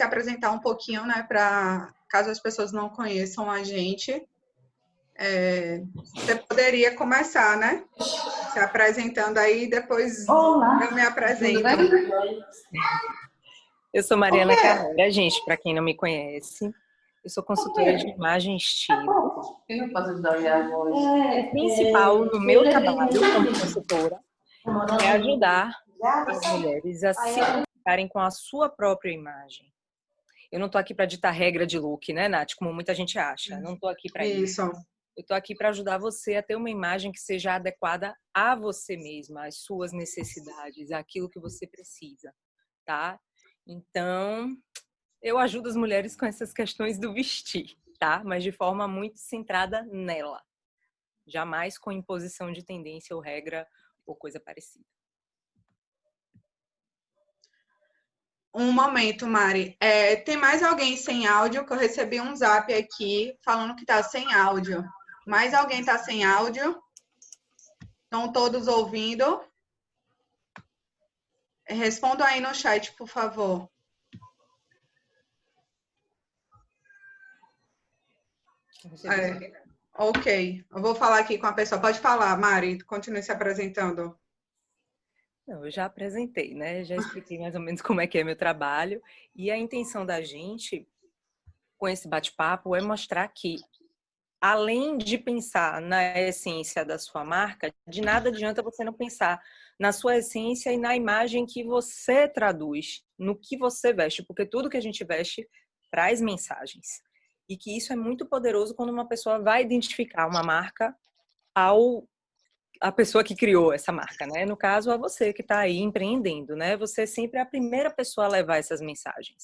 se apresentar um pouquinho, né, para caso as pessoas não conheçam a gente. Você poderia começar, né? Se apresentando aí, depois Olá, eu me apresento. tudo bem? Eu sou Mariana Carreira, gente, para quem não me conhece. Eu sou consultora de imagem e estilo. Eu não posso ajudar a minha voz. O principal no meu trabalho como consultora é ajudar as mulheres a se conectarem com a sua própria imagem. Eu não estou aqui para ditar regra de look, né, Nath? Como muita gente acha. Não estou aqui para isso. Eu estou aqui para ajudar você a ter uma imagem que seja adequada a você mesma, às suas necessidades, àquilo que você precisa, tá? Então, eu ajudo as mulheres com essas questões do vestir, tá? Mas de forma muito centrada nela. Jamais com imposição de tendência ou regra ou coisa parecida. Um momento, Mari. Tem mais alguém sem áudio? Que eu recebi um zap aqui falando que está sem áudio. Mais alguém está sem áudio? Estão todos ouvindo? Respondam aí no chat, por favor. Ok. Eu vou falar aqui com a pessoa. Pode falar, Mari. Continue se apresentando. Não, eu já apresentei, né? Já expliquei mais ou menos como é que é meu trabalho. E a intenção da gente, com esse bate-papo, é mostrar que, além de pensar na essência da sua marca, de nada adianta você não pensar na sua essência e na imagem que você traduz, no que você veste, porque tudo que a gente veste traz mensagens. E que isso é muito poderoso quando uma pessoa vai identificar uma marca a pessoa que criou essa marca, né? No caso, a você que está aí empreendendo, né? Você sempre é a primeira pessoa a levar essas mensagens.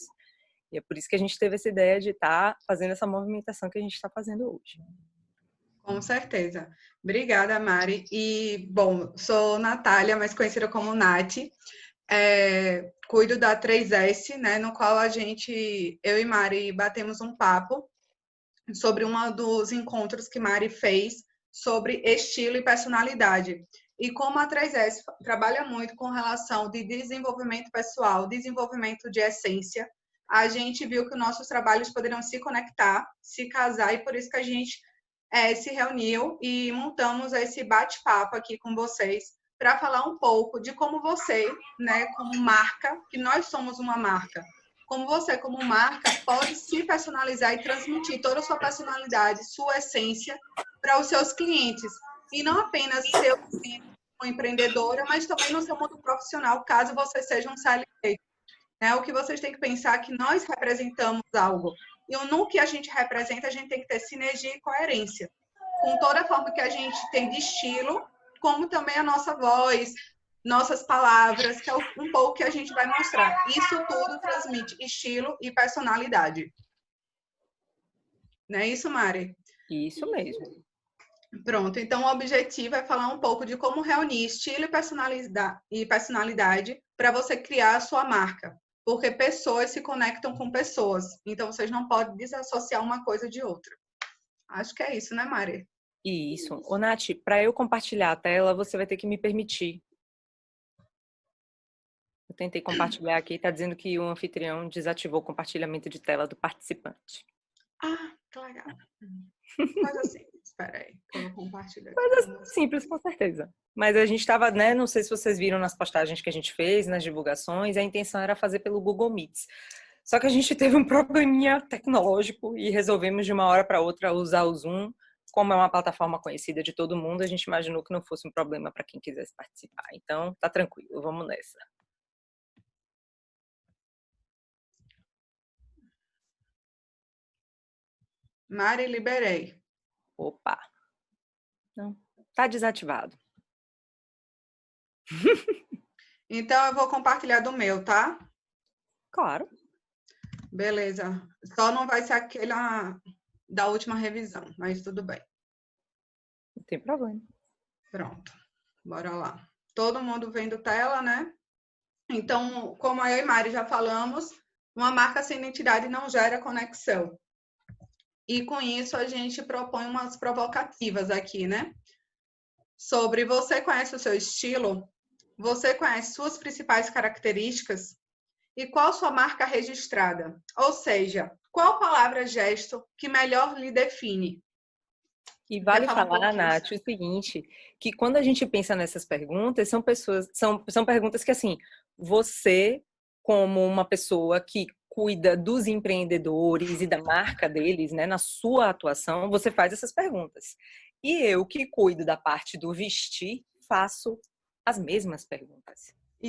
E é por isso que a gente teve essa ideia de estar fazendo essa movimentação que a gente está fazendo hoje. Com certeza. Obrigada, Mari. E, bom, sou Natália, mais conhecida como Nath. Cuido da 3S, né? No qual eu e Mari, batemos um papo sobre um dos encontros que Mari fez sobre estilo e personalidade. E como a 3S trabalha muito com relação de desenvolvimento pessoal, desenvolvimento de essência, a gente viu que nossos trabalhos poderiam se conectar, se casar, e por isso que a gente se reuniu e montamos esse bate-papo aqui com vocês para falar um pouco de como você, né, como marca, que nós somos uma marca, como você, como marca, pode se personalizar e transmitir toda a sua personalidade, sua essência para os seus clientes. E não apenas ser uma empreendedora, mas também no seu mundo profissional, caso você seja um CLT. Né? O que vocês têm que pensar é que nós representamos algo. E no que a gente representa, a gente tem que ter sinergia e coerência. Com toda a forma que a gente tem de estilo, como também a nossa voz, nossas palavras, que é um pouco que a gente vai mostrar. Isso tudo transmite estilo e personalidade. Não é isso, Mari? Isso mesmo. Pronto, então o objetivo é falar um pouco de como reunir estilo e personalidade para você criar a sua marca. Porque pessoas se conectam com pessoas. Então, vocês não podem desassociar uma coisa de outra. Acho que é isso, né, Mari? Isso. Ô, Nath, para eu compartilhar a tela, você vai ter que me permitir. Eu tentei compartilhar aqui, está dizendo que o anfitrião desativou o compartilhamento de tela do participante. Ah, que legal. Coisa simples. Espera aí, eu vou compartilhar aqui. Coisa simples, com certeza. Mas a gente estava, né, não sei se vocês viram nas postagens que a gente fez, nas divulgações, a intenção era fazer pelo Google Meets. Só que a gente teve um probleminha tecnológico e resolvemos de uma hora para outra usar o Zoom. Como é uma plataforma conhecida de todo mundo, a gente imaginou que não fosse um problema para quem quisesse participar. Então, tá tranquilo, vamos nessa. Mari, liberei. Opa! Não, tá desativado. Então, eu vou compartilhar do meu, tá? Claro. Beleza. Só não vai ser aquela da última revisão, mas tudo bem. Não tem problema. Pronto. Bora lá. Todo mundo vendo tela, né? Então, como eu e Mari já falamos, uma marca sem identidade não gera conexão. E com isso a gente propõe umas provocativas aqui, né? Sobre você conhece o seu estilo? Você conhece suas principais características? E qual sua marca registrada? Ou seja, qual palavra gesto que melhor lhe define? E Quer vale falar um falar, pouquinho? Nath, o seguinte, que quando a gente pensa nessas perguntas, são perguntas que, assim, você, como uma pessoa que cuida dos empreendedores e da marca deles, né, na sua atuação, você faz essas perguntas. E eu, que cuido da parte do vestir, faço as mesmas perguntas. Não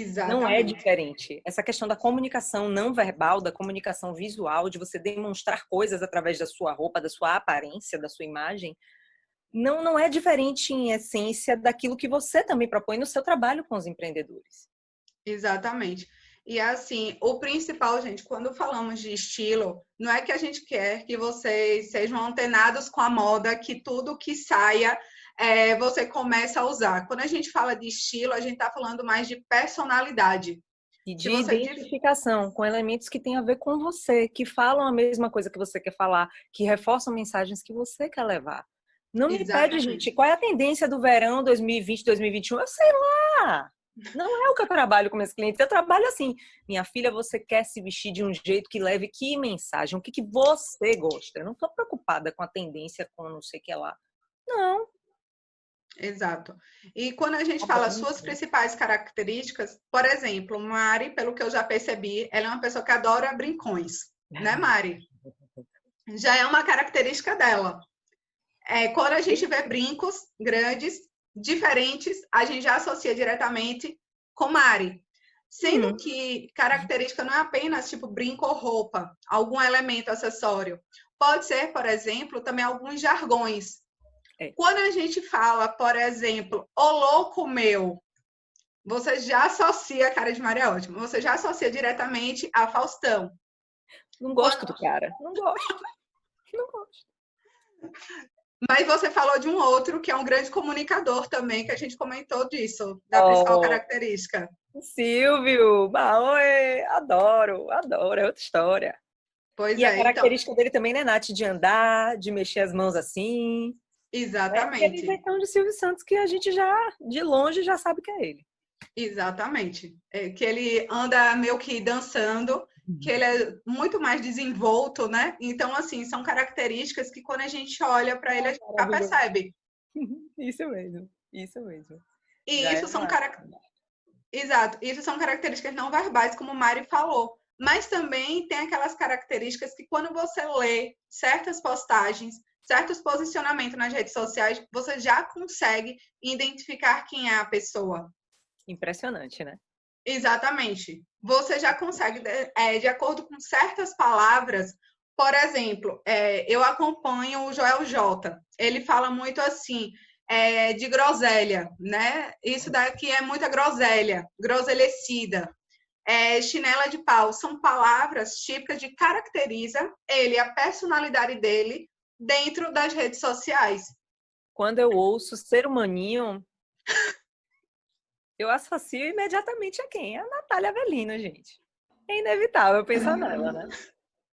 é Exatamente. diferente. Essa questão da comunicação não verbal, da comunicação visual, de você demonstrar coisas através da sua roupa, da sua aparência, da sua imagem, não é diferente em essência daquilo que você também propõe no seu trabalho com os empreendedores. Exatamente. E assim, o principal, gente, quando falamos de estilo, não é que a gente quer que vocês sejam antenados com a moda, que tudo que saia você começa a usar. Quando a gente fala de estilo, a gente está falando mais de personalidade. E Que de você identificação com elementos que têm a ver com você, que falam a mesma coisa que você quer falar, que reforçam mensagens que você quer levar. Não me pede, gente, Exatamente. qual é a tendência do verão 2020, 2021? Eu sei lá. Não é o que eu trabalho com meus clientes. Eu trabalho assim. Minha filha, você quer se vestir de um jeito que leve que mensagem? O que você gosta? Eu não estou preocupada com a tendência, com não sei o que lá. Não. Exato. E quando a gente Tá fala bom. suas principais características, por exemplo, Mari, pelo que eu já percebi, ela é uma pessoa que adora brincões, né, Mari? Já é uma característica dela. Quando a gente vê brincos grandes, diferentes, a gente já associa diretamente com Mari. Sendo que característica não é apenas tipo brinco ou roupa, algum elemento acessório. Pode ser, por exemplo, também alguns jargões. Quando a gente fala, por exemplo, ô louco meu, você já associa, a cara de Maria é ótima, você já associa diretamente a Faustão. Não gosto do cara. Não gosto. Não gosto. Mas você falou de um outro que é um grande comunicador também, que a gente comentou disso, da principal característica. Silvio, Maoi, adoro, adoro, é outra história. Pois E a então, característica dele também, né, Nath, de andar, de mexer as mãos assim. É aquele exatamente. jeitão de Silvio Santos que a gente já, de longe, já sabe que é ele. Exatamente. Que ele anda meio que dançando, que ele é muito mais desenvolto, né? Então, assim, são características que quando a gente olha para ele, a gente já Maravilhoso. percebe. Isso mesmo, isso mesmo. E Já isso é são massa. Exato, isso são características não verbais, como o Mari falou. Mas também tem aquelas características que quando você lê certas postagens, certos posicionamentos nas redes sociais, você já consegue identificar quem é a pessoa. Impressionante, né? Exatamente. Você já consegue, de acordo com certas palavras, por exemplo, eu acompanho o Joel J. Ele fala muito assim, de groselha, né? Isso daqui é muita groselha, groselhecida. Chinela de pau, são palavras típicas de caracteriza ele, a personalidade dele dentro das redes sociais. Quando eu ouço ser humaninho, eu associo imediatamente a quem? A Natália Avelino, gente. É inevitável pensar nela, né?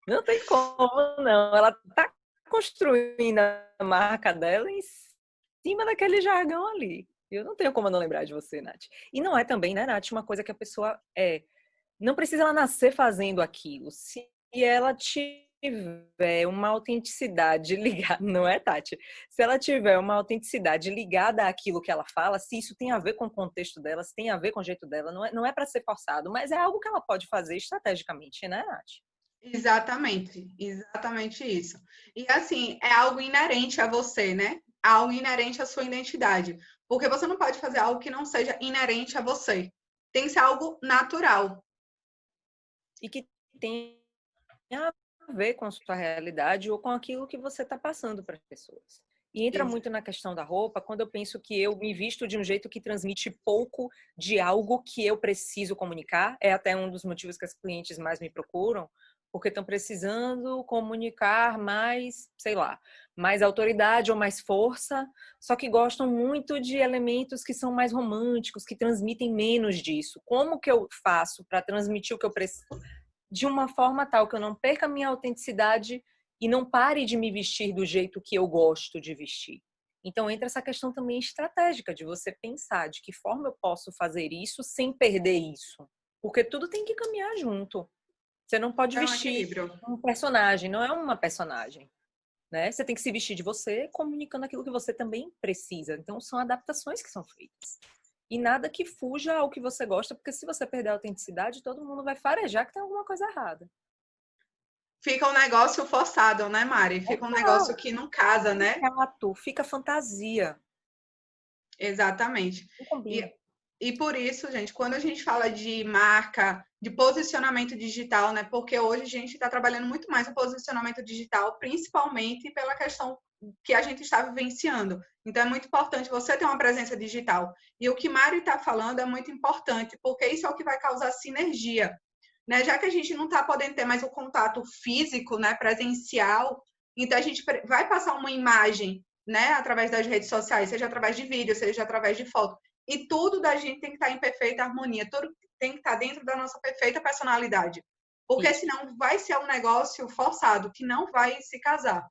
Não tem como, não. Ela tá construindo a marca dela em cima daquele jargão ali. Eu não tenho como não lembrar de você, Nath. E não é também, né, Nath, uma coisa que a pessoa não precisa ela nascer fazendo aquilo. Se ela tiver uma autenticidade ligada, não é, Tati? Se ela tiver uma autenticidade ligada àquilo que ela fala, se isso tem a ver com o contexto dela, se tem a ver com o jeito dela, não é para ser forçado, mas é algo que ela pode fazer estrategicamente, né, Nath? Exatamente, exatamente isso. E assim, é algo inerente a você, né? Algo inerente à sua identidade. Porque você não pode fazer algo que não seja inerente a você. Tem que ser algo natural. E que tem a ver com a sua realidade ou com aquilo que você está passando para as pessoas. E entra muito na questão da roupa, quando eu penso que eu me visto de um jeito que transmite pouco de algo que eu preciso comunicar. É até um dos motivos que as clientes mais me procuram, porque estão precisando comunicar mais, sei lá, mais autoridade ou mais força, só que gostam muito de elementos que são mais românticos, que transmitem menos disso. Como que eu faço para transmitir o que eu preciso de uma forma tal que eu não perca a minha autenticidade e não pare de me vestir do jeito que eu gosto de vestir? Então entra essa questão também estratégica de você pensar de que forma eu posso fazer isso sem perder isso. Porque tudo tem que caminhar junto. Você não pode É um vestir equilíbrio. um personagem, não é uma personagem, né? Você tem que se vestir de você, comunicando aquilo que você também precisa. Então, são adaptações que são feitas. E nada que fuja ao que você gosta, porque se você perder a autenticidade, todo mundo vai farejar que tem alguma coisa errada. Fica um negócio forçado, né, Mari? Fica um negócio que não casa, né? Chato, fica fantasia. Exatamente. Não combina. E por isso, gente, quando a gente fala de marca, de posicionamento digital, né? Porque hoje a gente está trabalhando muito mais no posicionamento digital, principalmente pela questão que a gente está vivenciando. Então é muito importante você ter uma presença digital. E o que Mari está falando é muito importante, porque isso é o que vai causar sinergia, né? Já que a gente não está podendo ter mais o contato físico, né, presencial, então a gente vai passar uma imagem, né, através das redes sociais, seja através de vídeo, seja através de foto. E tudo da gente tem que estar em perfeita harmonia, tudo tem que estar dentro da nossa perfeita personalidade. Porque Isso, senão vai ser um negócio forçado, que não vai se casar.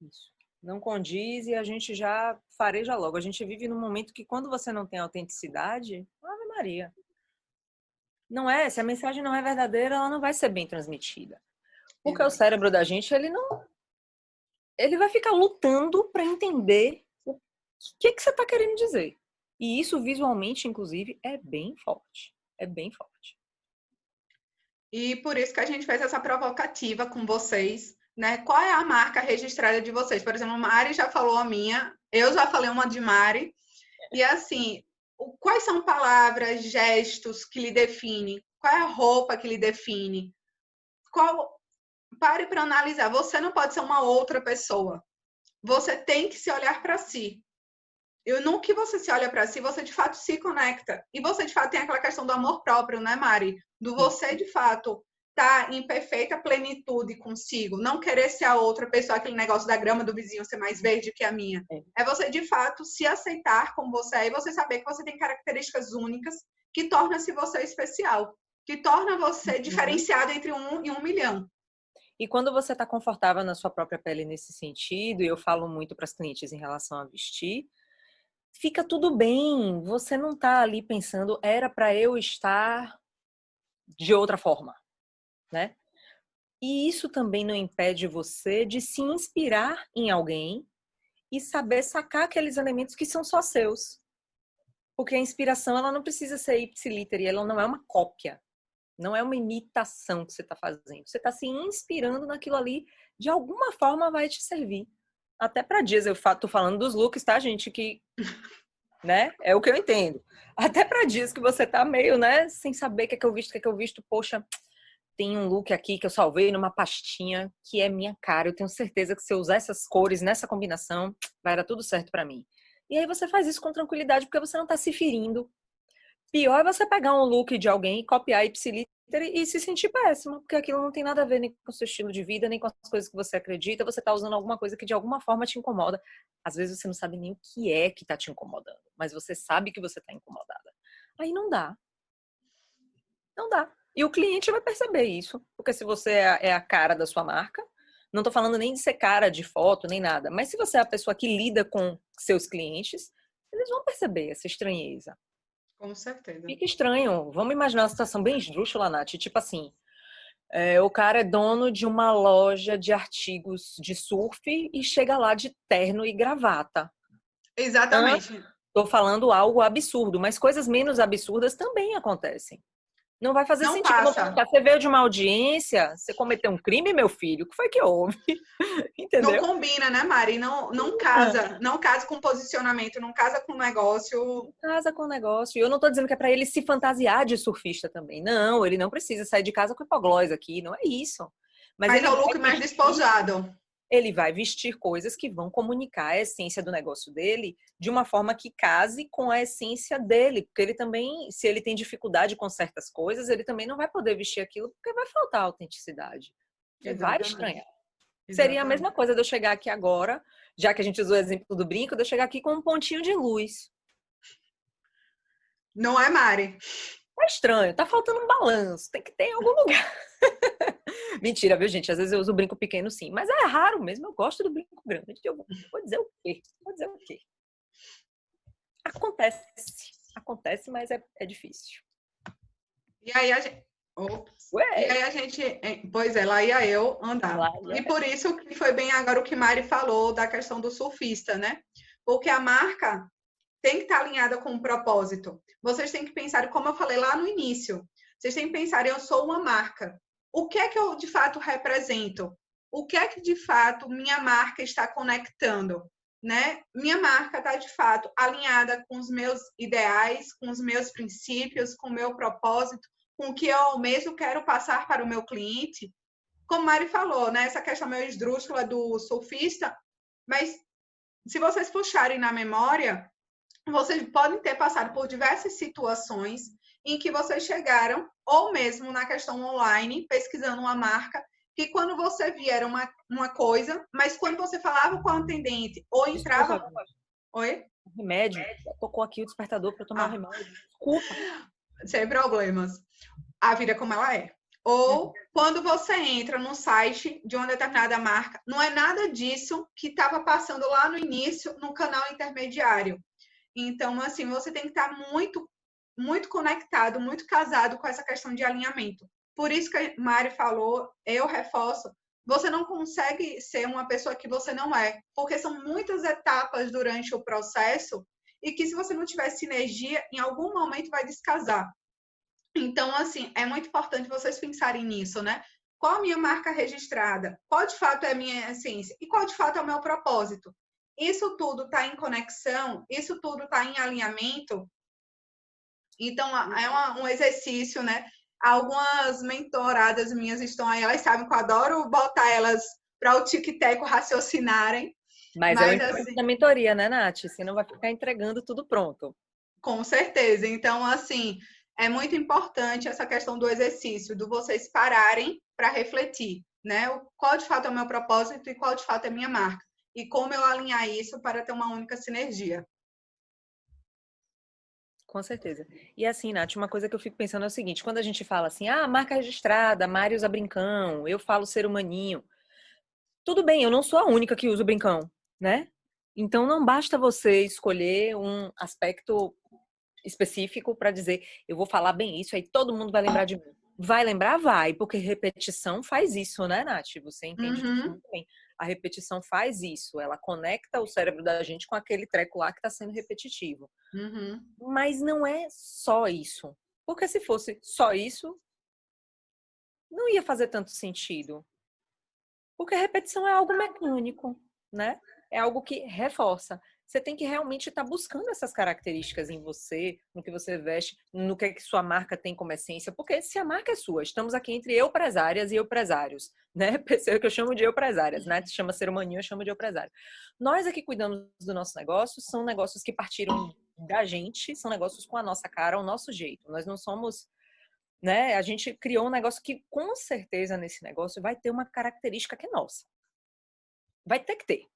isso. Não condiz e a gente já fareja logo. A gente vive num momento que quando você não tem autenticidade, Ave Maria. Não é, se a mensagem não é verdadeira, ela não vai ser bem transmitida. Porque o cérebro da gente, ele vai ficar lutando para entender o que você está querendo dizer. E isso visualmente, inclusive, é bem forte. É bem forte. E por isso que a gente fez essa provocativa com vocês, né? Qual é a marca registrada de vocês? Por exemplo, Mari já falou a minha, eu já falei uma de Mari. E assim, quais são palavras, gestos que lhe definem? Qual é a roupa que lhe define? Pare para analisar. Você não pode ser uma outra pessoa. Você tem que se olhar para si. E no que você se olha para si, você de fato se conecta. E você de fato tem aquela questão do amor próprio, né, Mari? Do você de fato estar em perfeita plenitude consigo, não querer ser a outra pessoa, aquele negócio da grama do vizinho ser mais verde que a minha. É você de fato se aceitar como você é e você saber que você tem características únicas que tornam-se você especial, que torna você diferenciado entre um e um milhão. E quando você está confortável na sua própria pele nesse sentido, e eu falo muito para as clientes em relação a vestir, fica tudo bem. Você não está ali pensando, era para eu estar de outra forma, né? E isso também não impede você de se inspirar em alguém e saber sacar aqueles elementos que são só seus. Porque a inspiração, ela não precisa ser ipsiliter, ela não é uma cópia. Não é uma imitação que você está fazendo. Você está se inspirando naquilo ali, de alguma forma vai te servir. Até para dias, eu tô falando dos looks, tá, gente? Que, né? É o que eu entendo. Até para dias que você tá meio, né? Sem saber o que é que eu visto, o que é que eu visto. Poxa, tem um look aqui que eu salvei numa pastinha que é minha cara. Eu tenho certeza que se eu usar essas cores nessa combinação, vai dar tudo certo para mim. E aí você faz isso com tranquilidade, porque você não tá se ferindo. Pior é você pegar um look de alguém, copiar ipsiliter e se sentir péssimo, porque aquilo não tem nada a ver nem com o seu estilo de vida, nem com as coisas que você acredita. Você tá usando alguma coisa que de alguma forma te incomoda. Às vezes você não sabe nem o que é que tá te incomodando, mas você sabe que você tá incomodada. Aí não dá. Não dá. E o cliente vai perceber isso, porque se você é a cara da sua marca, não tô falando nem de ser cara de foto, nem nada, mas se você é a pessoa que lida com seus clientes, eles vão perceber essa estranheza. Com certeza. Fica estranho. Vamos imaginar uma situação bem esdrúxula, Nath. Tipo assim, o cara é dono de uma loja de artigos de surf e chega lá de terno e gravata. Exatamente. Tô falando algo absurdo, mas coisas menos absurdas também acontecem. Não vai fazer Não sentido. passa. Você veio de uma audiência, você cometeu um crime, meu filho? O que foi que houve? Não Entendeu? combina, né, Mari? Não casa. Não casa com posicionamento, não casa com negócio. Casa com o negócio. E eu não tô dizendo que é pra ele se fantasiar de surfista também. Não, ele não precisa sair de casa com hipoglós aqui. Não é isso. Mas Mas é ele o vai look mais vestir. despojado. Ele vai vestir coisas que vão comunicar a essência do negócio dele de uma forma que case com a essência dele. Porque ele também, se ele tem dificuldade com certas coisas, ele também não vai poder vestir aquilo porque vai faltar autenticidade. Ele vai Exatamente. estranhar. Seria a Exatamente. mesma coisa de eu chegar aqui agora, já que a gente usou o exemplo do brinco, de eu chegar aqui com um pontinho de luz. Não é, Mari? Tá estranho, tá faltando um balanço, tem que ter em algum lugar. Mentira, viu, gente? Às vezes eu uso o brinco pequeno, sim. Mas é raro mesmo, eu gosto do brinco grande. Eu vou dizer o quê? Vou dizer o quê? Acontece. Acontece, mas é difícil. E aí a gente... Ops. Ué, E aí a gente... Pois é, lá ia eu andar. lá, E por isso que foi bem agora o que Mari falou da questão do surfista, né? Porque a marca tem que estar alinhada com o propósito. Vocês têm que pensar, como eu falei lá no início, vocês têm que pensar, eu sou uma marca. O que é que eu, de fato, represento? O que é que, de fato, minha marca está conectando? Né? Minha marca está, de fato, alinhada com os meus ideais, com os meus princípios, com o meu propósito, com o que eu mesmo quero passar para o meu cliente. Como a Mari falou, né? Essa questão meio esdrúxula do surfista, mas se vocês puxarem na memória, vocês podem ter passado por diversas situações em que vocês chegaram, ou mesmo na questão online, pesquisando uma marca, que quando você via era uma coisa, mas quando você falava com o atendente ou entrava... Desculpa, Oi? remédio. Tocou aqui o despertador para eu tomar o remédio. Desculpa. Sem problemas. A vida como ela é. Ou quando você entra no site de uma determinada marca, não é nada disso que estava passando lá no início no canal intermediário. Então, assim, você tem que estar muito, muito conectado, muito casado com essa questão de alinhamento. Por isso que a Mari falou, eu reforço, você não consegue ser uma pessoa que você não é, porque são muitas etapas durante o processo e que se você não tiver sinergia, em algum momento vai descasar. Então, assim, é muito importante vocês pensarem nisso, né? Qual a minha marca registrada? Qual de fato é a minha essência? E qual de fato é o meu propósito? Isso tudo está em conexão? Isso tudo está em alinhamento? Então, é um exercício, né? Algumas mentoradas minhas estão aí, elas sabem que eu adoro botar elas para o tic-teco raciocinarem. Mas é o importante da mentoria, né, Nath? Você não vai ficar entregando tudo pronto. Com certeza. Então, assim, é muito importante essa questão do exercício, do vocês pararem para refletir, né? Qual de fato é o meu propósito e qual de fato é a minha marca. E como eu alinhar isso para ter uma única sinergia. Com certeza. E assim, Nath, uma coisa que eu fico pensando é o seguinte, quando a gente fala assim, marca registrada, Mari usa brincão, eu falo ser humaninho. Tudo bem, eu não sou a única que usa o brincão, né? Então não basta você escolher um aspecto específico para dizer, eu vou falar bem isso, aí todo mundo vai lembrar de mim. Vai lembrar? Vai, porque repetição faz isso, né, Nath? Você entende isso muito bem. A repetição faz isso, ela conecta o cérebro da gente com aquele treco lá que está sendo repetitivo. Mas não é só isso. Porque se fosse só isso, não ia fazer tanto sentido. Porque a repetição é algo mecânico, né? É algo que reforça. Você tem que realmente estar buscando essas características em você, no que você veste, no que sua marca tem como essência. Porque se a marca é sua, estamos aqui entre eu-presárias e eu-presários, né? Pessoa que eu chamo de eu-presárias, né? Chama ser humaninho, eu chamo de eu-presário. Nós aqui cuidamos do nosso negócio, são negócios que partiram da gente, são negócios com a nossa cara, o nosso jeito. Nós não somos... né? A gente criou um negócio que, com certeza, nesse negócio vai ter uma característica que é nossa. Vai ter que ter.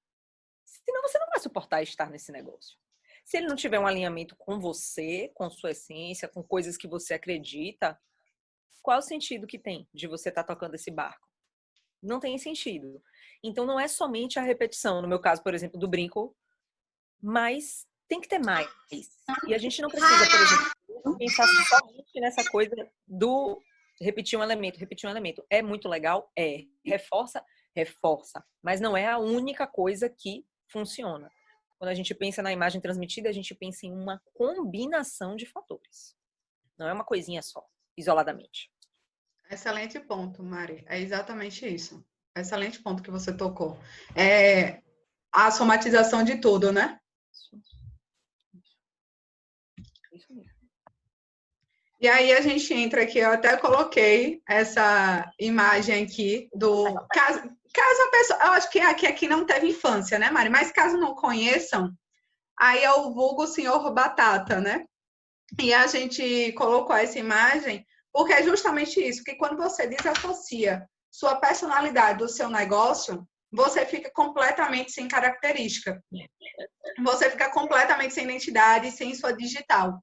Senão você não vai suportar estar nesse negócio. Se ele não tiver um alinhamento com você, com sua essência, com coisas que você acredita, qual o sentido que tem de você estar tocando esse barco? Não tem sentido. Então, não é somente a repetição, no meu caso, por exemplo, do brinco, mas tem que ter mais. E a gente não precisa, por exemplo, pensar somente nessa coisa do repetir um elemento. Repetir um elemento é muito legal? É. Reforça? Reforça. Mas não é a única coisa que funciona. Quando a gente pensa na imagem transmitida, a gente pensa em uma combinação de fatores. Não é uma coisinha só, isoladamente. Excelente ponto, Mari. É exatamente isso. Excelente ponto que você tocou. É a somatização de tudo, né? Isso mesmo. E aí a gente entra aqui, eu até coloquei essa imagem aqui do caso a pessoa, eu acho que aqui não teve infância, né, Mari? Mas caso não conheçam, aí é o vulgo Senhor Batata, né? E a gente colocou essa imagem porque é justamente isso, que quando você desassocia sua personalidade do seu negócio, você fica completamente sem característica. Você fica completamente sem identidade, sem sua digital.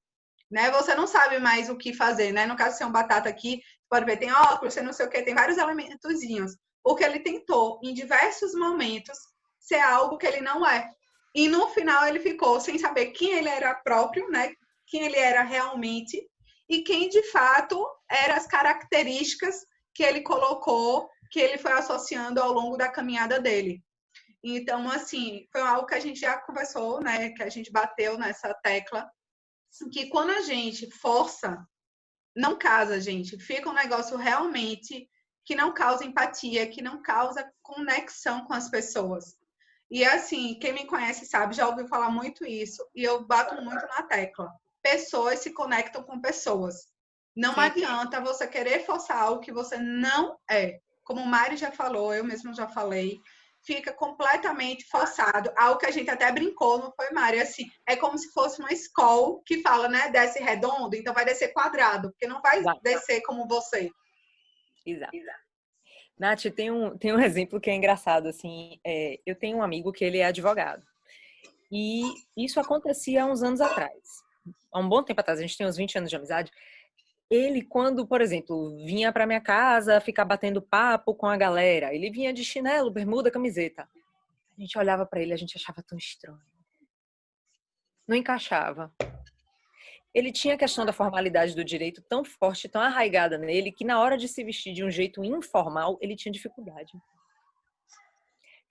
Né? Você não sabe mais o que fazer, né? No caso de ser um batata aqui, pode ver, tem óculos, tem não sei o que, tem vários elementozinhos. Porque ele tentou, em diversos momentos, ser algo que ele não é. E no final ele ficou sem saber quem ele era próprio, né? Quem ele era realmente. e quem de fato eram as características que ele colocou, que ele foi associando ao longo da caminhada dele. Então, assim, foi algo que a gente já conversou, né? Que a gente bateu nessa tecla, que quando a gente força, não casa, gente. Fica um negócio realmente que não causa empatia, que não causa conexão com as pessoas. E assim, quem me conhece sabe, já ouviu falar muito isso, e eu bato muito na tecla. Pessoas se conectam com pessoas. Não Sim. adianta você querer forçar algo que você não é. Como o Mari já falou, eu mesma já falei, fica completamente forçado. Algo que a gente até brincou, não foi, Mari? Assim, é como se fosse uma escola que fala, né? Desce redondo, então vai descer quadrado, porque não vai Exato. descer como você. Exato. Nath, tem um exemplo que é engraçado, assim, eu tenho um amigo que ele é advogado, e isso acontecia há uns anos atrás, há um bom tempo atrás, a gente tem uns 20 anos de amizade. Ele, quando, por exemplo, vinha para minha casa ficar batendo papo com a galera, ele vinha de chinelo, bermuda, camiseta. A gente olhava para ele, a gente achava tão estranho. Não encaixava. Ele tinha a questão da formalidade do direito tão forte, tão arraigada nele, que na hora de se vestir de um jeito informal, ele tinha dificuldade.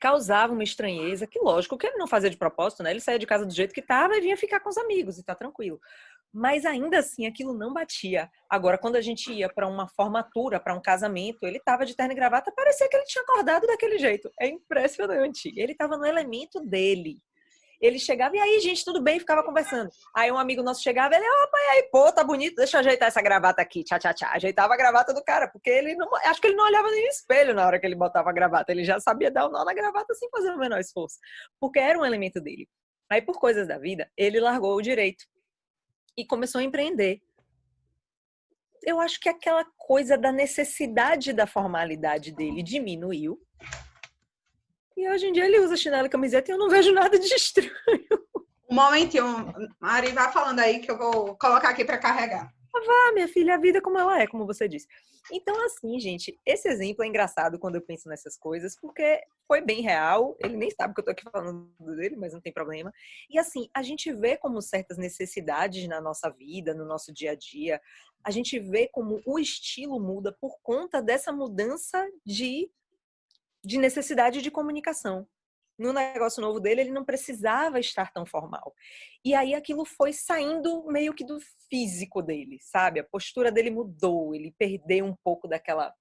Causava uma estranheza, que lógico que ele não fazia de propósito, né? Ele saía de casa do jeito que estava e vinha ficar com os amigos, e tá tranquilo. Mas ainda assim, aquilo não batia. Agora, quando a gente ia para uma formatura, para um casamento, ele estava de terno e gravata, parecia que ele tinha acordado daquele jeito. É impressionante. Ele estava no elemento dele. Ele chegava, e aí, gente, tudo bem? Ficava conversando. Aí um amigo nosso chegava, ele, opa, e aí, pô, tá bonito, deixa eu ajeitar essa gravata aqui, tchá, tchá, tchá. Ajeitava a gravata do cara, porque ele não, acho que ele não olhava nem no espelho na hora que ele botava a gravata. Ele já sabia dar o nó na gravata sem fazer o menor esforço, porque era um elemento dele. Aí, por coisas da vida, ele largou o direito e começou a empreender. Eu acho que aquela coisa da necessidade da formalidade dele diminuiu. E hoje em dia ele usa chinelo e camiseta e eu não vejo nada de estranho. Um momentinho, Mari, vai falando aí que eu vou colocar aqui para carregar. Ah, minha filha, a vida como ela é, como você disse. Então, assim, gente, esse exemplo é engraçado quando eu penso nessas coisas, porque foi bem real. Ele nem sabe que eu tô aqui falando dele, mas não tem problema. E, assim, a gente vê como certas necessidades na nossa vida, no nosso dia a dia, a gente vê como o estilo muda por conta dessa mudança de necessidade de comunicação. No negócio novo dele, ele não precisava estar tão formal. E aí aquilo foi saindo meio que do físico dele, sabe? A postura dele mudou, ele perdeu um pouco daquela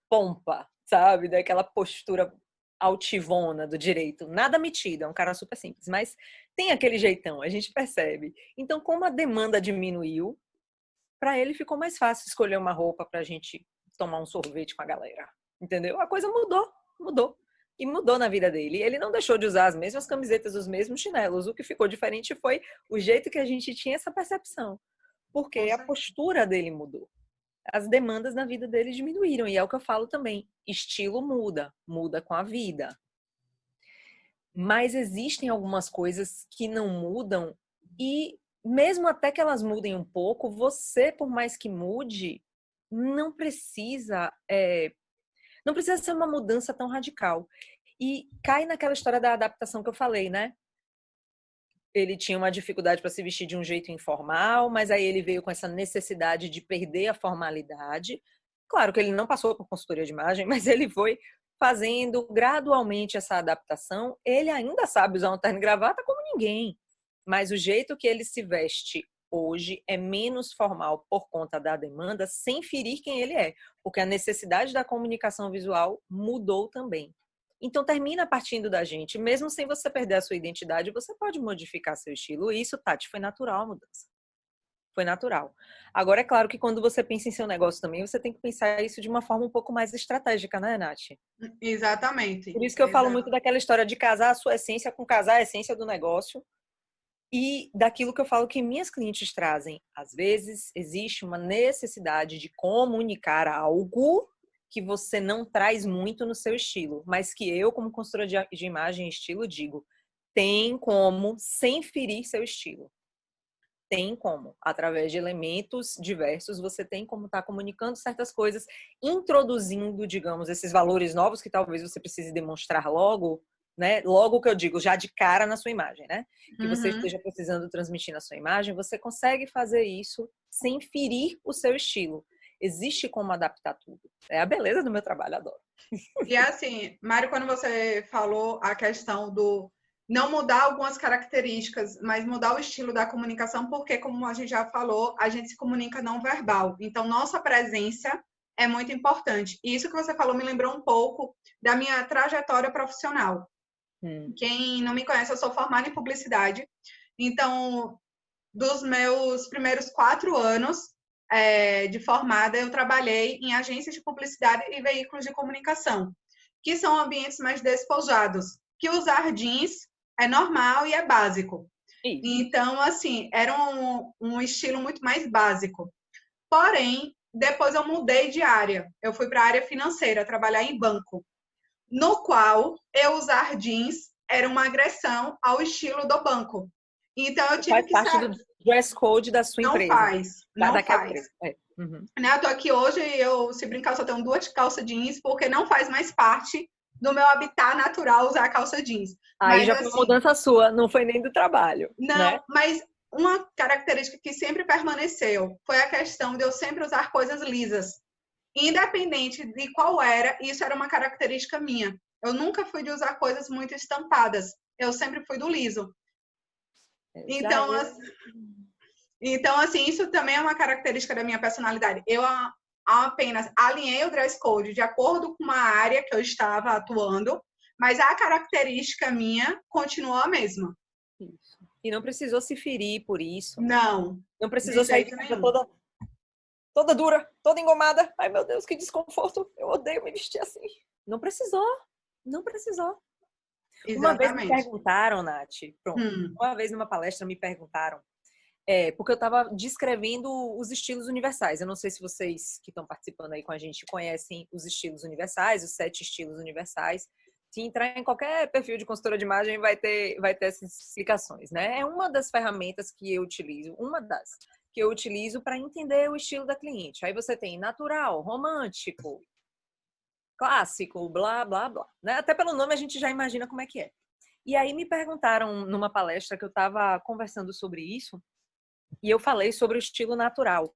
pompa, sabe? Daquela postura altivona do direito. Nada metido, é um cara super simples, mas tem aquele jeitão, a gente percebe. Então, como a demanda diminuiu, para ele ficou mais fácil escolher uma roupa pra gente tomar um sorvete com a galera. Entendeu? A coisa mudou. E mudou na vida dele. Ele não deixou de usar as mesmas camisetas, os mesmos chinelos. O que ficou diferente foi o jeito que a gente tinha essa percepção. Porque a postura dele mudou. As demandas na vida dele diminuíram. E é o que eu falo também. Estilo muda com a vida. Mas existem algumas coisas que não mudam e mesmo até que elas mudem um pouco, você, por mais que mude, não precisa ser uma mudança tão radical. E cai naquela história da adaptação que eu falei, né? Ele tinha uma dificuldade para se vestir de um jeito informal, mas aí ele veio com essa necessidade de perder a formalidade. Claro que ele não passou por consultoria de imagem, mas ele foi fazendo gradualmente essa adaptação. Ele ainda sabe usar um terno e gravata como ninguém, mas o jeito que ele se veste hoje é menos formal por conta da demanda, sem ferir quem ele é, porque a necessidade da comunicação visual mudou também. Então, termina partindo da gente. Mesmo sem você perder a sua identidade, você pode modificar seu estilo. E isso, Tati, foi natural a mudança. Foi natural. Agora, é claro que quando você pensa em seu negócio também, você tem que pensar isso de uma forma um pouco mais estratégica, né, Nath? Exatamente. Por isso que eu falo muito daquela história de casar a sua essência com casar a essência do negócio. E daquilo que eu falo que minhas clientes trazem. Às vezes, existe uma necessidade de comunicar algo que você não traz muito no seu estilo, mas que eu, como consultora de imagem e estilo, digo, tem como, sem ferir seu estilo. Tem como, através de elementos diversos, você tem como estar comunicando certas coisas, introduzindo, digamos, esses valores novos que talvez você precise demonstrar logo, né? Logo que eu digo, já de cara na sua imagem, né? Que você Uhum. esteja precisando transmitir na sua imagem, você consegue fazer isso sem ferir o seu estilo. Existe como adaptar tudo. É a beleza do meu trabalho, adoro. E assim, Mário, quando você falou a questão do não mudar algumas características, mas mudar o estilo da comunicação, porque, como a gente já falou, a gente se comunica não verbal. Então, nossa presença é muito importante. E isso que você falou me lembrou um pouco da minha trajetória profissional. Quem não me conhece, eu sou formada em publicidade. Então, dos meus primeiros 4 anos de formada, eu trabalhei em agências de publicidade e veículos de comunicação, que são ambientes mais despojados, que usar jeans é normal e é básico. Isso. Então, assim, era um estilo muito mais básico. Porém, depois eu mudei de área. Eu fui para a área financeira, trabalhar em banco, no qual eu usar jeans era uma agressão ao estilo do banco. Então, eu tive Faz que parte do dress code da sua Não empresa. faz, não Daquela faz. empresa. É. Uhum. Né? Eu tô aqui hoje e eu, se brincar, só tenho 2 calças jeans, porque não faz mais parte do meu habitat natural usar calça jeans. Aí Mas já foi uma assim, mudança sua, não foi nem do trabalho, né? não, mas uma característica que sempre permaneceu foi a questão de eu sempre usar coisas lisas. Independente de qual era, isso era uma característica minha. Eu nunca fui de usar coisas muito estampadas. Eu sempre fui do liso. Já Então, Então, assim, isso também é uma característica da minha personalidade. Eu apenas alinhei o dress code de acordo com uma área que eu estava atuando, mas a característica minha continuou a mesma. Isso. E não precisou se ferir por isso. Não, Não precisou de sair de jeito casa nenhum. toda dura, toda engomada. Ai, meu Deus, que desconforto. Eu odeio me vestir assim. Não precisou. Não precisou. Uma vez me Exatamente. perguntaram, Nath, pronto. Uma vez numa palestra me perguntaram, porque eu estava descrevendo os estilos universais. Eu não sei se vocês que estão participando aí com a gente conhecem os estilos universais, os 7 estilos universais. Se entrar em qualquer perfil de consultora de imagem, vai ter essas explicações, né? É uma das ferramentas que eu utilizo, para entender o estilo da cliente. Aí você tem natural, romântico, clássico, blá, blá, blá. Né? Até pelo nome a gente já imagina como é que é. E aí me perguntaram numa palestra que eu estava conversando sobre isso, e eu falei sobre o estilo natural,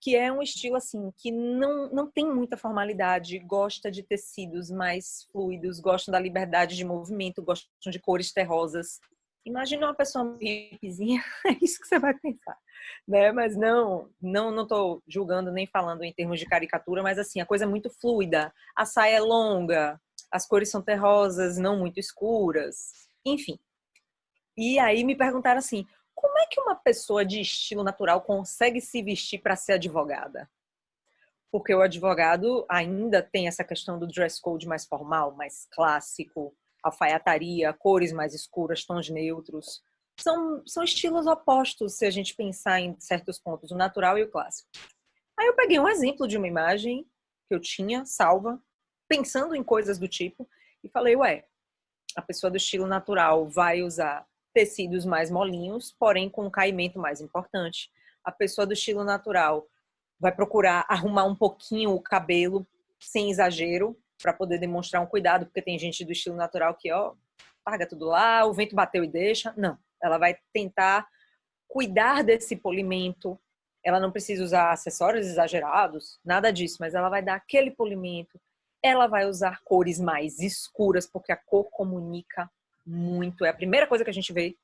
que é um estilo assim que não tem muita formalidade, gosta de tecidos mais fluidos, gosta da liberdade de movimento, gosta de cores terrosas. Imagina uma pessoa hippiezinha, é isso que você vai pensar, né? Mas não estou julgando nem falando em termos de caricatura, mas assim, a coisa é muito fluida, a saia é longa, as cores são terrosas, não muito escuras, enfim. E aí me perguntaram assim, como é que uma pessoa de estilo natural consegue se vestir para ser advogada? Porque o advogado ainda tem essa questão do dress code mais formal, mais clássico, alfaiataria, cores mais escuras, tons neutros. São estilos opostos se a gente pensar em certos pontos, o natural e o clássico. Aí eu peguei um exemplo de uma imagem que eu tinha salva, pensando em coisas do tipo, e falei, a pessoa do estilo natural vai usar tecidos mais molinhos, porém com um caimento mais importante. A pessoa do estilo natural vai procurar arrumar um pouquinho o cabelo, sem exagero, para poder demonstrar um cuidado, porque tem gente do estilo natural que, larga tudo lá, o vento bateu e deixa. Não, ela vai tentar cuidar desse polimento. Ela não precisa usar acessórios exagerados, nada disso, mas ela vai dar aquele polimento. Ela vai usar cores mais escuras, porque a cor comunica muito. É a primeira coisa que a gente vê,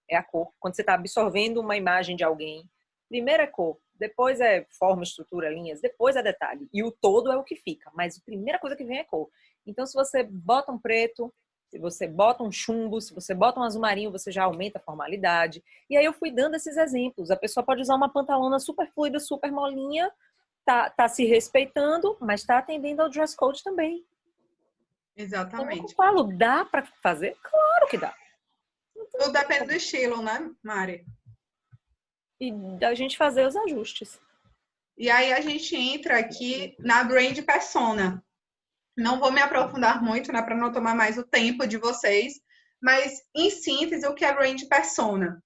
é a cor. Quando você está absorvendo uma imagem de alguém, primeiro é cor, depois é forma, estrutura, linhas, depois é detalhe. E o todo é o que fica, mas a primeira coisa que vem é cor. Então, se você bota um preto, se você bota um chumbo, se você bota um azul marinho, você já aumenta a formalidade. E aí eu fui dando esses exemplos. A pessoa pode usar uma pantalona super fluida, super molinha, tá se respeitando, mas está atendendo ao dress code também. Exatamente. Então, eu falo, dá para fazer? Claro que dá. Tudo depende do estilo, né, Mari? E da gente fazer os ajustes. E aí a gente entra aqui na brand persona. Não vou me aprofundar muito, né, para não tomar mais o tempo de vocês, mas em síntese, o que é brand persona?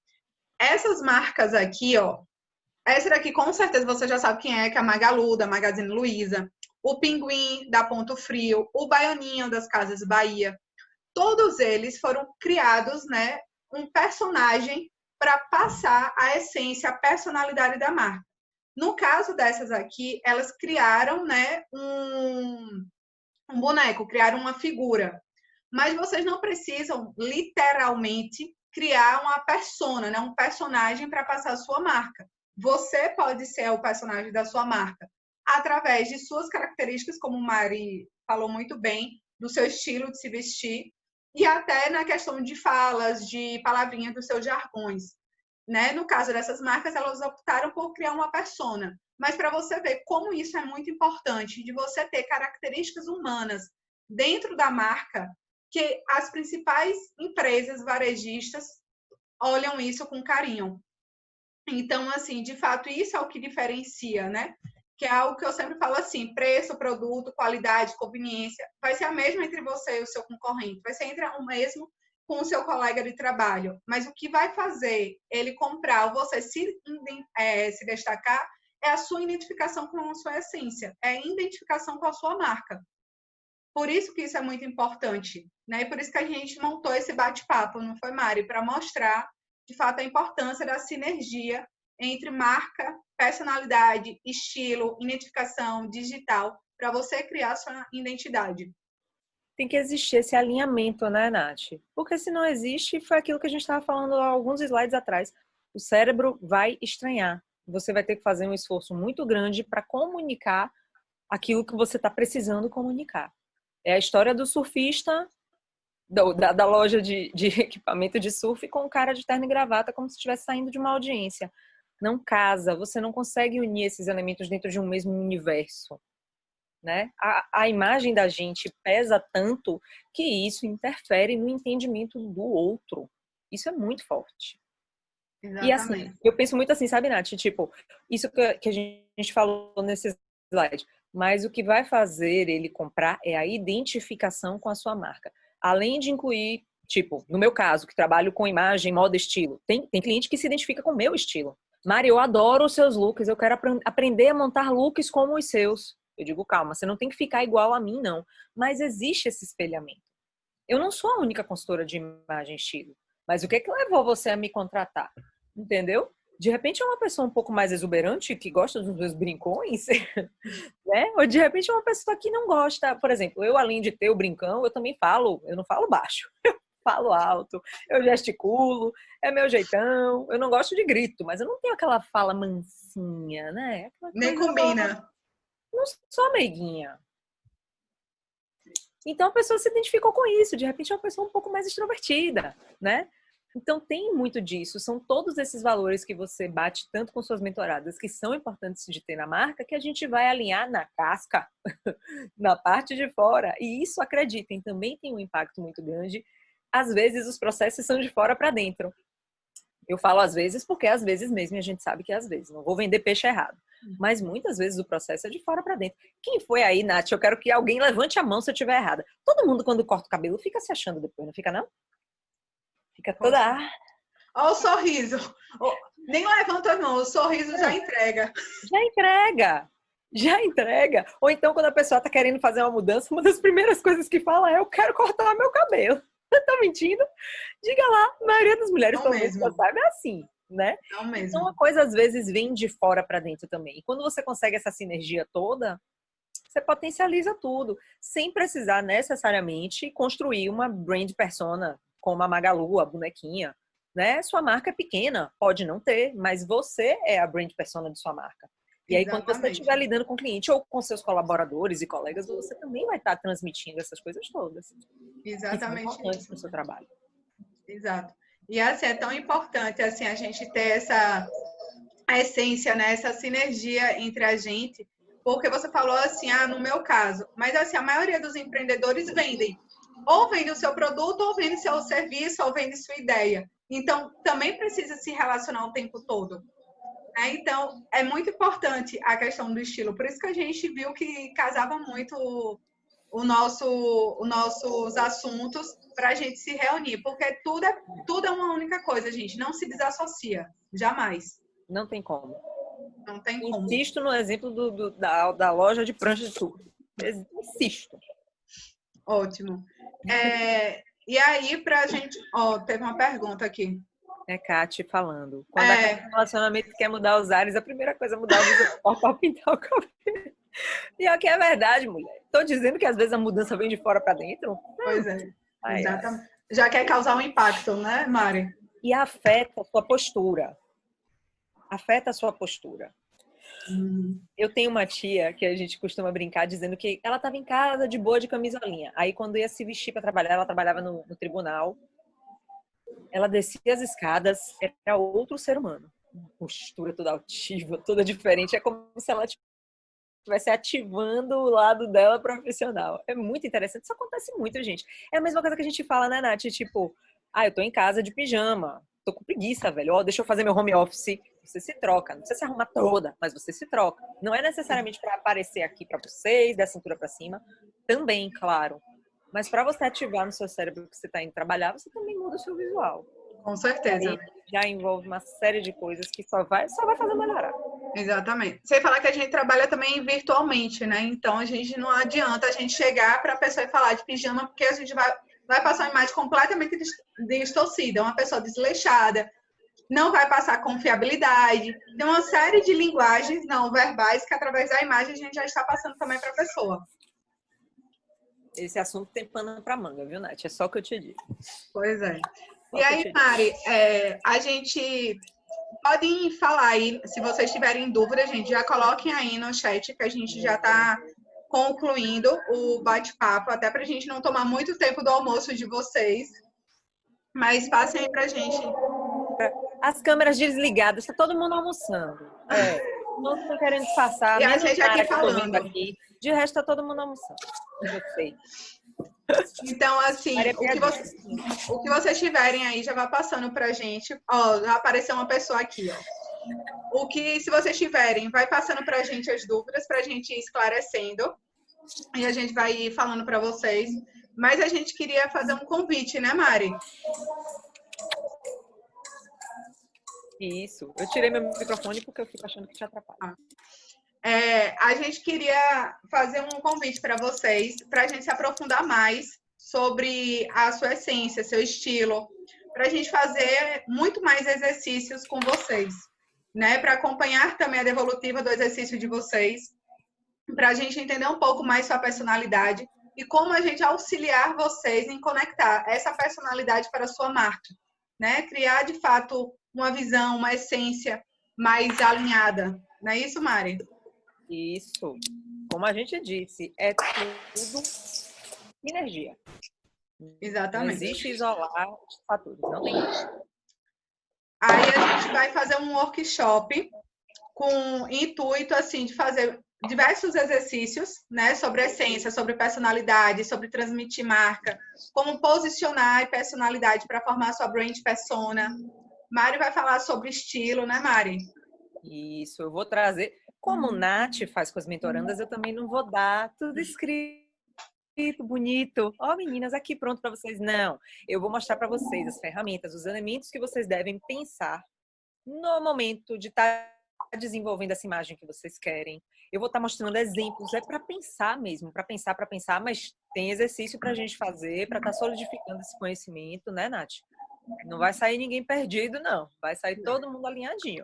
Essas marcas aqui, essa daqui com certeza você já sabe quem é, que é a Magalu, da Magazine Luiza, o Pinguim, da Ponto Frio, o Baianinho, das Casas Bahia. todos eles foram criados, né, um personagem para passar a essência, a personalidade da marca. No caso dessas aqui, elas criaram, né, um boneco, criaram uma figura. Mas vocês não precisam, literalmente, criar uma persona, né, um personagem para passar a sua marca. Você pode ser o personagem da sua marca através de suas características, como Mari falou muito bem, do seu estilo de se vestir, e até na questão de falas, de palavrinhas dos seus jargões. Né? No caso dessas marcas, elas optaram por criar uma persona. Mas para você ver como isso é muito importante, de você ter características humanas dentro da marca, que as principais empresas varejistas olham isso com carinho. Então, assim, de fato, isso é o que diferencia, né? Que é algo que eu sempre falo assim, preço, produto, qualidade, conveniência, vai ser a mesma entre você e o seu concorrente, vai ser entre o mesmo com o seu colega de trabalho, mas o que vai fazer ele comprar ou você se destacar é a sua identificação com a sua essência, é a identificação com a sua marca. Por isso que isso é muito importante, né? E por isso que a gente montou esse bate-papo, não foi, Mari? Para mostrar, de fato, a importância da sinergia entre marca, personalidade, estilo, identificação digital, para você criar a sua identidade. Tem que existir esse alinhamento, né, Nath? Porque se não existe, foi aquilo que a gente estava falando há alguns slides atrás. O cérebro vai estranhar. Você vai ter que fazer um esforço muito grande para comunicar aquilo que você está precisando comunicar. É a história do surfista, da loja de equipamento de surf com um cara de terno e gravata, como se estivesse saindo de uma audiência. Não casa, você não consegue unir esses elementos dentro de um mesmo universo. Né? A imagem da gente pesa tanto que isso interfere no entendimento do outro. Isso é muito forte. Exatamente. E assim, eu penso muito assim, sabe, Nath? Tipo, isso que a gente falou nesse slide. Mas o que vai fazer ele comprar é a identificação com a sua marca. Além de incluir, tipo, no meu caso, que trabalho com imagem, moda, estilo. Tem cliente que se identifica com o meu estilo. Mari, eu adoro os seus looks, eu quero aprender a montar looks como os seus. Eu digo, calma, você não tem que ficar igual a mim, não. Mas existe esse espelhamento. Eu não sou a única consultora de imagem e estilo. Mas o que levou você a me contratar? Entendeu? De repente é uma pessoa um pouco mais exuberante, que gosta dos meus brincões, né? Ou de repente é uma pessoa que não gosta. Por exemplo, eu, além de ter o brincão, eu também falo, eu não falo baixo. Eu falo alto, eu gesticulo, é meu jeitão. Eu não gosto de grito, mas eu não tenho aquela fala mansinha, né? Nem combina. Não sou meiguinha. Então a pessoa se identificou com isso. De repente é uma pessoa um pouco mais extrovertida, né? Então tem muito disso. São todos esses valores que você bate tanto com suas mentoradas, que são importantes de ter na marca, que a gente vai alinhar na casca, na parte de fora. E isso, acreditem, também tem um impacto muito grande. Às vezes os processos são de fora para dentro. Eu falo às vezes porque às vezes mesmo, e a gente sabe que às vezes. Não vou vender peixe errado. Mas muitas vezes o processo é de fora para dentro. Quem foi aí, Nath? Eu quero que alguém levante a mão se eu estiver errada. Todo mundo, quando corta o cabelo, fica se achando depois, não fica, não? Fica toda... Olha o sorriso. Nem levanta a mão, o sorriso já entrega. Já entrega. Já entrega. Ou então, quando a pessoa tá querendo fazer uma mudança, uma das primeiras coisas que fala é: eu quero cortar meu cabelo. Tá mentindo? Diga lá, a maioria das mulheres, pelo menos, sabe, é assim, né? Não mesmo. Então, a coisa às vezes vem de fora para dentro também. E quando você consegue essa sinergia toda, você potencializa tudo, sem precisar necessariamente construir uma brand persona, como a Magalu, a bonequinha, né? Sua marca é pequena, pode não ter, mas você é a brand persona de sua marca. E aí, quando você estiver lidando com o cliente ou com seus colaboradores e colegas, você também vai estar transmitindo essas coisas todas. Exatamente. Que são importantes no seu trabalho. Exato. E assim, é tão importante assim, a gente ter essa essência, né? Essa sinergia entre a gente, porque você falou assim, no meu caso, mas assim, a maioria dos empreendedores vendem. Ou vende o seu produto, ou vende seu serviço, ou vende sua ideia. Então, também precisa se relacionar o tempo todo. Então, é muito importante a questão do estilo. Por isso que a gente viu que casava muito os nossos assuntos para a gente se reunir. Porque tudo é uma única coisa, gente. Não se desassocia. Jamais. Não tem como. Não tem como. Insisto no exemplo da loja de prancha de surf. Insisto. Ótimo. E aí, pra gente... Ó, teve uma pergunta aqui. É Kati falando. Quando acaba o relacionamento e quer mudar os ares, a primeira coisa é mudar o corpo para pintar o cabelo. Pior que é verdade, mulher. Tô dizendo que às vezes a mudança vem de fora para dentro. Pois é, Ai, exatamente. Já quer causar um impacto, né, Mari? E afeta a sua postura. Afeta a sua postura. Eu tenho uma tia que a gente costuma brincar dizendo que ela estava em casa de boa de camisolinha. Aí quando ia se vestir para trabalhar, ela trabalhava no tribunal. Ela descia as escadas, era outro ser humano. Postura toda altiva, toda diferente. É como se ela estivesse ativando o lado dela profissional. É muito interessante. Isso acontece muito, gente. É a mesma coisa que a gente fala, né, Nath? Tipo, eu tô em casa de pijama. Tô com preguiça, velho. Ó, deixa eu fazer meu home office. Você se troca. Não precisa se arrumar toda, mas você se troca. Não é necessariamente para aparecer aqui para vocês, da cintura para cima. Também, claro. Mas para você ativar no seu cérebro que você está indo trabalhar, você também muda o seu visual. Com certeza. Aí já envolve uma série de coisas que só vai fazer melhorar. Exatamente. Sem falar que a gente trabalha também virtualmente, né? Então a gente não adianta a gente chegar para a pessoa e falar de pijama, porque a gente vai passar uma imagem completamente distorcida, uma pessoa desleixada, não vai passar confiabilidade. Tem uma série de linguagens não verbais que através da imagem a gente já está passando também para a pessoa. Esse assunto tem pano para manga, viu, Nath? É só o que eu te digo. Pois é. E aí, Mari, a gente pode falar aí, se vocês tiverem dúvida, gente, já coloquem aí no chat que a gente já está concluindo o bate-papo, até para a gente não tomar muito tempo do almoço de vocês. Mas passem aí para a gente. As câmeras desligadas, está todo mundo almoçando. Não estou querendo passar. E a gente aqui falando. Aqui. De resto, está todo mundo almoçando. Eu sei. Então, assim, o que vocês tiverem aí já vai passando pra gente. Ó, já apareceu uma pessoa aqui, ó. Se vocês tiverem, vai passando pra gente as dúvidas, pra gente ir esclarecendo. E a gente vai ir falando pra vocês. Mas a gente queria fazer um convite, né, Mari? Isso. Eu tirei meu microfone porque eu fico achando que te atrapalha. A gente queria fazer um convite para vocês, para a gente se aprofundar mais sobre a sua essência, seu estilo, para a gente fazer muito mais exercícios com vocês, né? Para acompanhar também a devolutiva do exercício de vocês, para a gente entender um pouco mais sua personalidade e como a gente auxiliar vocês em conectar essa personalidade para a sua marca, né? Criar, de fato, uma visão, uma essência mais alinhada. Não é isso, Mari? Isso. Como a gente disse, é tudo energia. Exatamente. Não existe isolar os fatores, não tem isso. Aí a gente vai fazer um workshop com intuito, assim, de fazer diversos exercícios, né, sobre essência, sobre personalidade, sobre transmitir marca, como posicionar a personalidade para formar sua brand persona. Mari vai falar sobre estilo, né, Mari? Isso, eu vou trazer... Como Nath faz com as mentorandas, eu também não vou dar tudo escrito, bonito. Ó, meninas, aqui pronto para vocês. Não, eu vou mostrar para vocês as ferramentas, os elementos que vocês devem pensar no momento de estar desenvolvendo essa imagem que vocês querem. Eu vou estar mostrando exemplos, para pensar mesmo, para pensar, mas tem exercício para a gente fazer, para estar solidificando esse conhecimento, né, Nath? Não vai sair ninguém perdido, não. Vai sair todo mundo alinhadinho.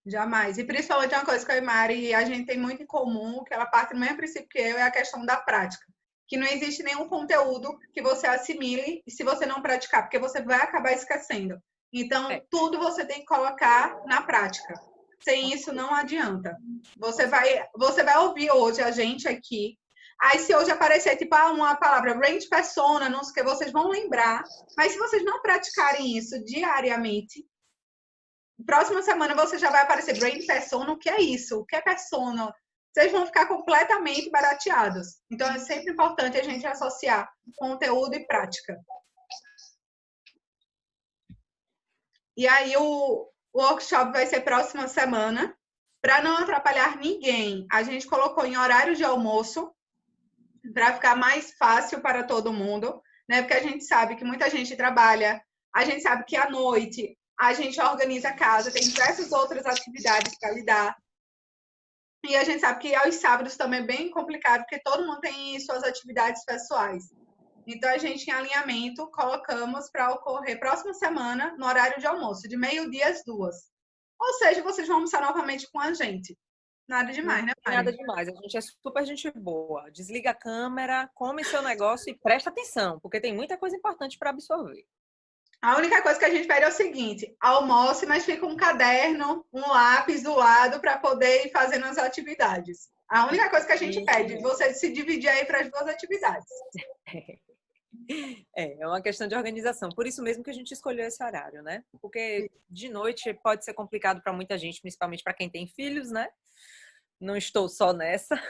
Jamais. E principalmente uma coisa que eu e Mari, a gente tem muito em comum, que ela parte do mesmo princípio que eu, é a questão da prática. Que não existe nenhum conteúdo que você assimile se você não praticar, porque você vai acabar esquecendo. Então, tudo você tem que colocar na prática. Sem isso, não adianta. Você vai ouvir hoje a gente aqui. Aí, se hoje aparecer, tipo, uma palavra brand persona, não sei o que, vocês vão lembrar. Mas se vocês não praticarem isso diariamente, próxima semana você já vai aparecer brand persona. O que é isso? O que é persona? Vocês vão ficar completamente barateados. Então, é sempre importante a gente associar conteúdo e prática. E aí, o workshop vai ser próxima semana. Para não atrapalhar ninguém, a gente colocou em horário de almoço, para ficar mais fácil para todo mundo, né? Porque a gente sabe que muita gente trabalha, a gente sabe que à noite a gente organiza a casa, tem diversas outras atividades para lidar. E a gente sabe que aos sábados também é bem complicado, porque todo mundo tem suas atividades pessoais. Então, a gente, em alinhamento, colocamos para ocorrer próxima semana, no horário de almoço, de meio-dia às 2. Ou seja, vocês vão almoçar novamente com a gente. Nada demais, né, Mari? Nada demais. A gente é super gente boa. Desliga a câmera, come seu negócio e presta atenção, porque tem muita coisa importante para absorver. A única coisa que a gente pede é o seguinte: almoce, mas fica um caderno, um lápis do lado para poder ir fazendo as atividades. A única coisa que a gente pede, você se dividir aí para as 2 atividades. É uma questão de organização. Por isso mesmo que a gente escolheu esse horário, né? Porque de noite pode ser complicado para muita gente, principalmente para quem tem filhos, né? Não estou só nessa.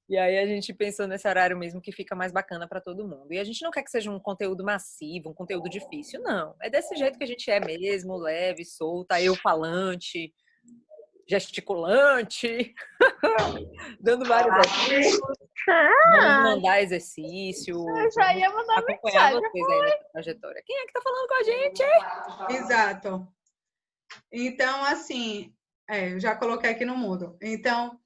E aí a gente pensou nesse horário mesmo que fica mais bacana para todo mundo. E a gente não quer que seja um conteúdo massivo, um conteúdo difícil, não. É desse jeito que a gente é mesmo, leve, solta, eu falante, gesticulante, dando vários exercícios. Vamos mandar exercício. Eu já ia mandar acompanhar mensagem. vocês aí nessa trajetória. Quem é que tá falando com a gente? Exato. Então, assim, eu já coloquei aqui no mudo. Então,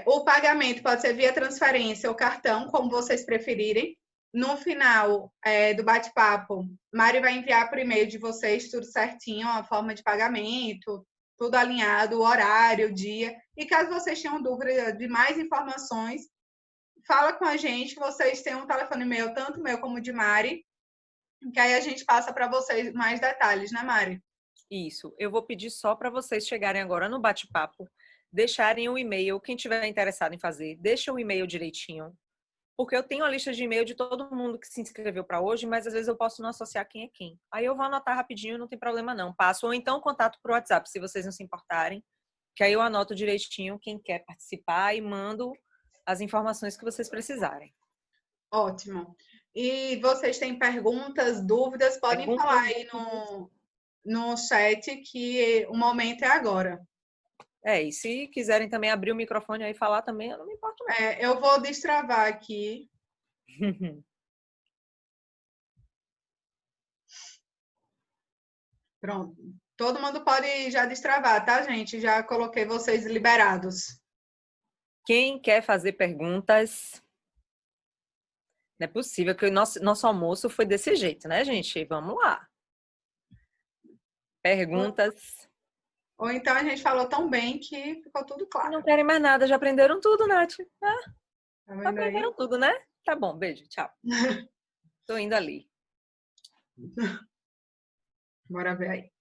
o pagamento pode ser via transferência ou cartão, como vocês preferirem. No final do bate-papo, Mari vai enviar por e-mail de vocês tudo certinho, a forma de pagamento, tudo alinhado, o horário, o dia. E caso vocês tenham dúvida de mais informações, fala com a gente. Vocês têm um telefone meu, tanto meu como de Mari, que aí a gente passa para vocês mais detalhes, né, Mari? Isso. Eu vou pedir só para vocês chegarem agora no bate-papo, deixarem o e-mail, quem tiver interessado em fazer, deixa o e-mail direitinho. Porque eu tenho a lista de e-mail de todo mundo que se inscreveu para hoje, mas às vezes eu posso não associar quem é quem. Aí eu vou anotar rapidinho, não tem problema não. Passo ou então contato por WhatsApp, se vocês não se importarem, que aí eu anoto direitinho quem quer participar e mando as informações que vocês precisarem. Ótimo. E vocês têm perguntas, dúvidas, podem falar aí no chat que o momento é agora. E se quiserem também abrir o microfone aí e falar também, eu não me importo não. Eu vou destravar aqui. Pronto. Todo mundo pode já destravar, tá, gente? Já coloquei vocês liberados. Quem quer fazer perguntas? Não é possível que o nosso almoço foi desse jeito, né, gente? Vamos lá. Perguntas. Ou então a gente falou tão bem que ficou tudo claro. Não querem mais nada, já aprenderam tudo, Nath. Tá Já aprenderam tudo, né? Tá bom, beijo, tchau. Tô indo ali. Bora ver aí.